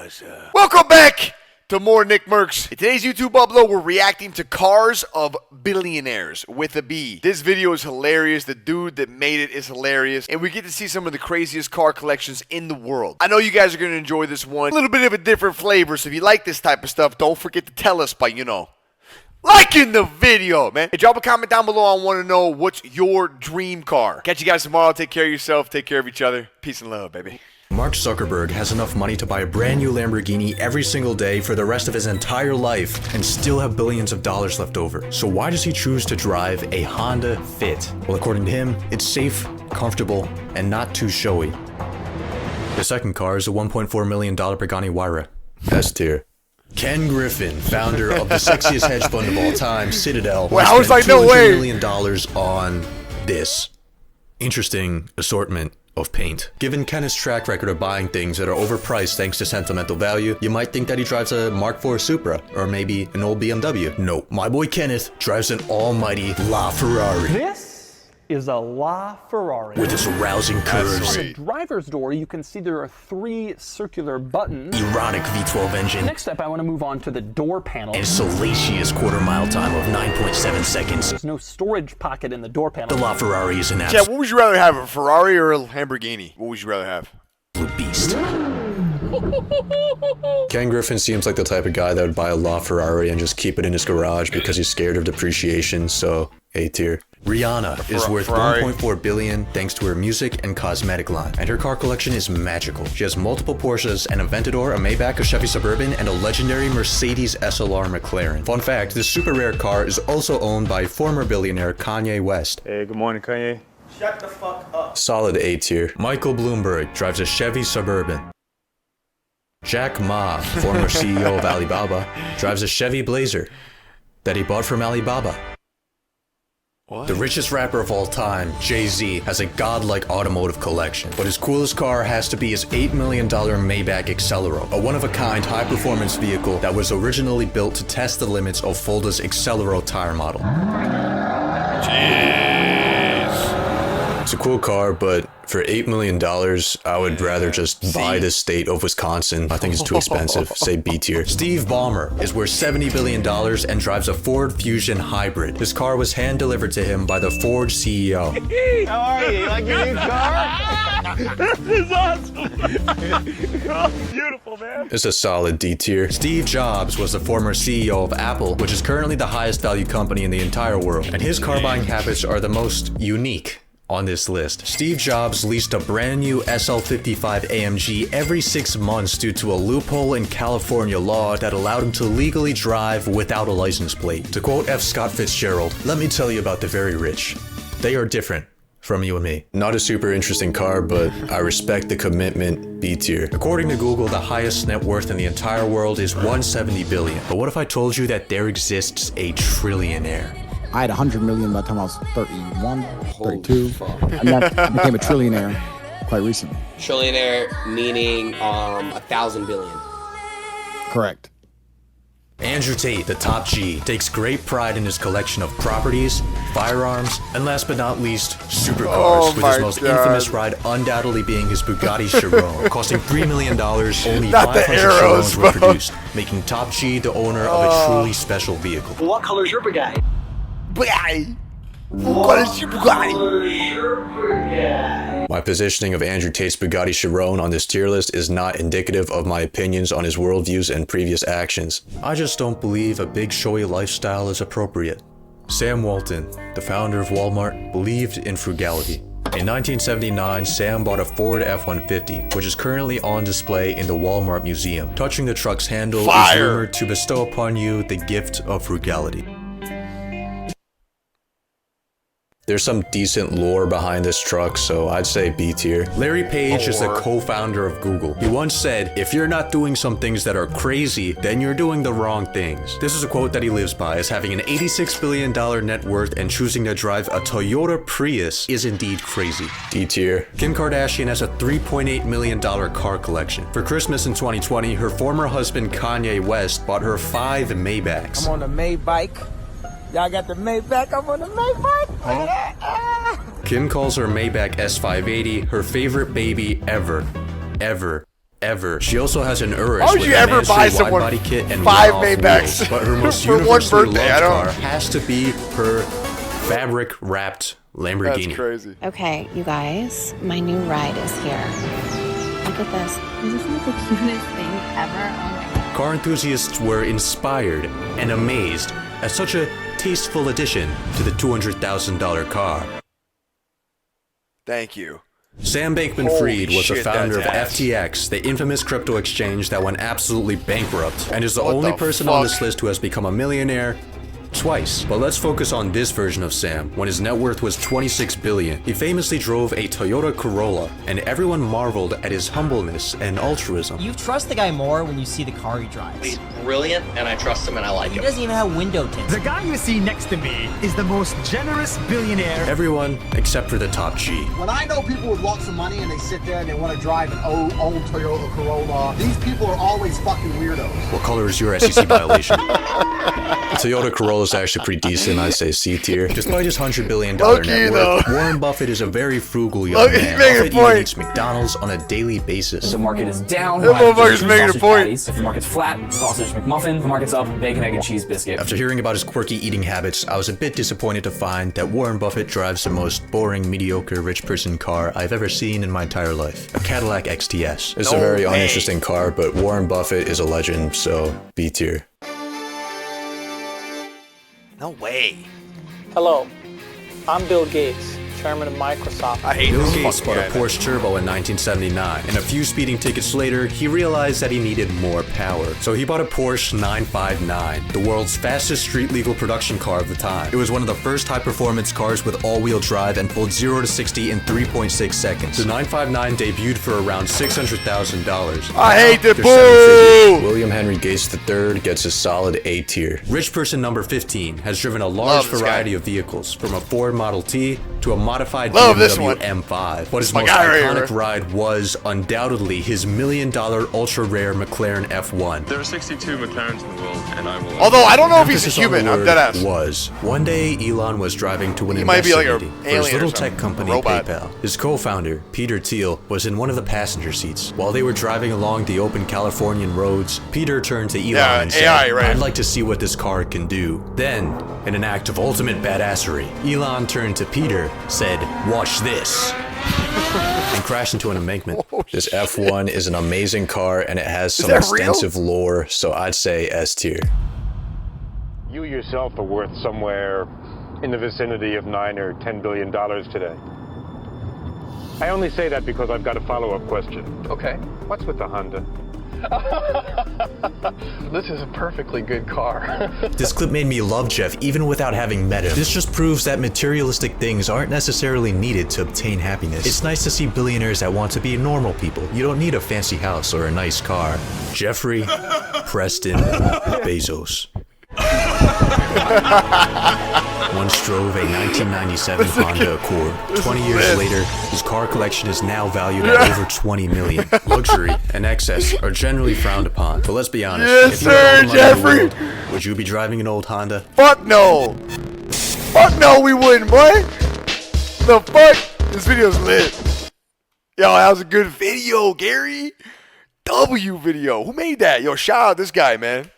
What's up? Welcome back to more NICKMERCS. In today's YouTube upload, we're reacting to Cars of Billionaires with a B. This video is hilarious. The dude that made it is hilarious. And we get to see some of the craziest car collections in the world. I know you guys are going to enjoy this one. A little bit of a different flavor. So if you like this type of stuff, don't forget to tell us by, liking the video, man. Hey, drop a comment down below. I want to know what's your dream car. Catch you guys tomorrow. Take care of yourself. Take care of each other. Peace and love, baby. Mark Zuckerberg has enough money to buy a brand new Lamborghini every single day for the rest of his entire life and still have billions of dollars left over. So why does he choose to drive a Honda Fit? Well, according to him, it's safe, comfortable, and not too showy. The second car is a $1.4 million Pagani Huayra. S tier. Ken Griffin, founder of the sexiest hedge fund of all time, Citadel, I was like, spent no way. $200 million on this interesting assortment of paint. Given Kenneth's track record of buying things that are overpriced thanks to sentimental value, you might think that he drives a Mark IV Supra, or maybe an old BMW. No, my boy Kenneth drives an almighty LaFerrari. This is a LaFerrari. With its rousing curves, On the driver's door, you can see there are 3 circular buttons. erotic V12 engine, Next step, I want to move on to the door panel. and salacious quarter-mile time of 9.7 seconds. There's no storage pocket in the door panel. The LaFerrari is an Chad, absolute what would you rather have, a Ferrari or a Lamborghini? What would you rather have? beast. Ken Griffin seems like the type of guy that would buy a LaFerrari and just keep it in his garage because he's scared of depreciation, so A tier. Rihanna is worth Ferrari. $1.4 billion thanks to her music and cosmetic line, and her car collection is magical. She has multiple Porsches, an Aventador, a Maybach, a Chevy Suburban, and a legendary Mercedes SLR McLaren. Fun fact, this super rare car is also owned by former billionaire Kanye West. Hey, good morning, Kanye. Shut the fuck up. Solid A tier. Michael Bloomberg drives a Chevy Suburban. Jack Ma, former CEO of Alibaba, drives a Chevy Blazer that he bought from Alibaba. What? The richest rapper of all time, Jay-Z, has a godlike automotive collection, but his coolest car has to be his $8 million Maybach Accelero, a one-of-a-kind high-performance vehicle that was originally built to test the limits of Fulda's Accelero tire model. It's a cool car, but for $8 million, I would rather just buy the state of Wisconsin. I think it's too expensive. Say B tier. Steve Ballmer is worth $70 billion and drives a Ford Fusion Hybrid. This car was hand-delivered to him by the Ford CEO. How are you? You like your new car? This is awesome. Oh, beautiful, man. It's a solid D tier. Steve Jobs was the former CEO of Apple, which is currently the highest value company in the entire world, and his car buying habits are the most unique on this list. Steve Jobs leased a brand new SL55 AMG every 6 months due to a loophole in California law that allowed him to legally drive without a license plate. To quote F. Scott Fitzgerald, "Let me tell you about the very rich. They are different from you and me." Not a super interesting car, but I respect the commitment. B tier. According to Google, the highest net worth in the entire world is $170 billion. But what if I told you that there exists a trillionaire? I had 100 million by the time I was 31, 32. And I became a trillionaire quite recently. Trillionaire meaning 1,000 billion. Correct. Andrew Tate, the top G, takes great pride in his collection of properties, firearms, and last but not least, supercars, Oh with my his most God. infamous ride undoubtedly being his Bugatti Chiron, costing $3 million. Only Not the 500 arrows, Chirons were bro. produced, making top G the owner of a truly special vehicle. What color's your Bugatti? Bugatti. What is your Bugatti? My positioning of Andrew Tate's Bugatti Chiron on this tier list is not indicative of my opinions on his worldviews and previous actions. I just don't believe a big showy lifestyle is appropriate. Sam Walton, the founder of Walmart, believed in frugality. In 1979, Sam bought a Ford F-150, which is currently on display in the Walmart Museum. Touching the truck's handle is Fire. rumored to bestow upon you the gift of frugality. There's some decent lore behind this truck, so I'd say B tier. Larry Page is the co-founder of Google. He once said, "If you're not doing some things that are crazy, then you're doing the wrong things." This is a quote that he lives by, as having an $86 billion net worth and choosing to drive a Toyota Prius is indeed crazy. D tier. Kim Kardashian has a $3.8 million car collection. For Christmas in 2020, her former husband Kanye West bought her 5 Maybachs. I'm on the Maybach. Y'all got the Maybach? I'm on the Maybach. Kim calls her Maybach S580 her favorite baby ever. ever. She also has an Urus Why would with you a ever buy Mansory someone wide body kit and 5 one-off Maybachs wheels, but her most for one universally birthday? I loved don't- car has to be her fabric-wrapped Lamborghini. That's crazy. Okay, you guys, my new ride is here. Look at this. Isn't this the cutest thing ever? Oh my god. Car enthusiasts were inspired and amazed at such a tasteful addition to the $200,000 car. Thank you. Sam Bankman-Fried Holy was the shit, founder of that's ass. FTX, the infamous crypto exchange that went absolutely bankrupt, and is the What only the person on fuck? this list who has become a millionaire twice. But let's focus on this version of Sam, when his net worth was $26 billion. He famously drove a Toyota Corolla, and everyone marveled at his humbleness and altruism. You trust the guy more when you see the car he drives. He's brilliant, and I trust him, and I like He him. doesn't even have window tints. The guy you see next to me is the most generous billionaire. Everyone except for the top G. When I know people with lots of money and they sit there and they want to drive an old Toyota Corolla, these people are always fucking weirdos. What color is your SEC violation? The Toyota Corolla is actually pretty decent, I'd say C tier. Despite his $100 billion Low-key, net worth, though. Warren Buffett is a very frugal young Look, he's man. making a Buffett even point. eats McDonald's on a daily basis. The market is down. That motherfucker's making a sausage point. patties. If the market's flat, sausage McMuffin. If the market's up, bacon, egg, and cheese biscuit. After hearing about his quirky eating habits, I was a bit disappointed to find that Warren Buffett drives the most boring, mediocre rich person car I've ever seen in my entire life. A Cadillac XTS. It's a No very way. uninteresting car, but Warren Buffett is a legend, so B tier. No way. Hello, I'm Bill Gates, chairman of Microsoft. I hate Bill this Gates fucking bought a guy. Porsche Turbo in 1979, and a few speeding tickets later, he realized that he needed more power. So he bought a Porsche 959, the world's fastest street-legal production car of the time. It was one of the first high-performance cars with all-wheel drive and pulled 0 to 60 in 3.6 seconds. The 959 debuted for around $600,000. I hate the There's seven figures. boo. William Henry Gates III gets a solid A tier. Rich person number 15 has driven a large Love this variety guy. of vehicles, from a Ford Model T to a modified Love this BMW one. M5. But his My most guy right iconic here. ride was undoubtedly his $1 million ultra-rare McLaren F1. There are 62 McLarens in the world, and I will. Although I don't know if he's a Emphasis on the human. I'm word dead ass. Was. One day, Elon was driving to an He might be like investor a meeting for his alien or little something. tech company, Robot. PayPal. His co-founder, Peter Thiel, was in one of the passenger seats. While they were driving along the open Californian roads, Peter turned to Elon Yeah, and said, AI, right. I'd like to see what this car can do. Then, in an act of ultimate badassery, Elon turned to Peter, said, watch this, and crashed into an embankment. This F1 is an amazing car, and it has some that real? extensive lore, so I'd say S tier. You yourself are worth somewhere in the vicinity of $9 or $10 billion today. I only say that because I've got a follow-up question. Okay. What's with the Honda? This is a perfectly good car. This clip made me love Jeff even without having met him. This just proves that materialistic things aren't necessarily needed to obtain happiness. It's nice to see billionaires that want to be normal people. You don't need a fancy house or a nice car. Jeffrey Preston Bezos. Once drove a 1997 Honda Accord. 20 years later, his car collection is now valued at over $20 million. Luxury and excess are generally frowned upon, but let's be honest. Yes, if you had all sir, the money in the Jeffrey. world, would you be driving an old Honda? Fuck no. Fuck no, we wouldn't, boy. The fuck? This video's lit. Yo, that was a good video, Gary. W video. Who made that? Yo, shout out this guy, man.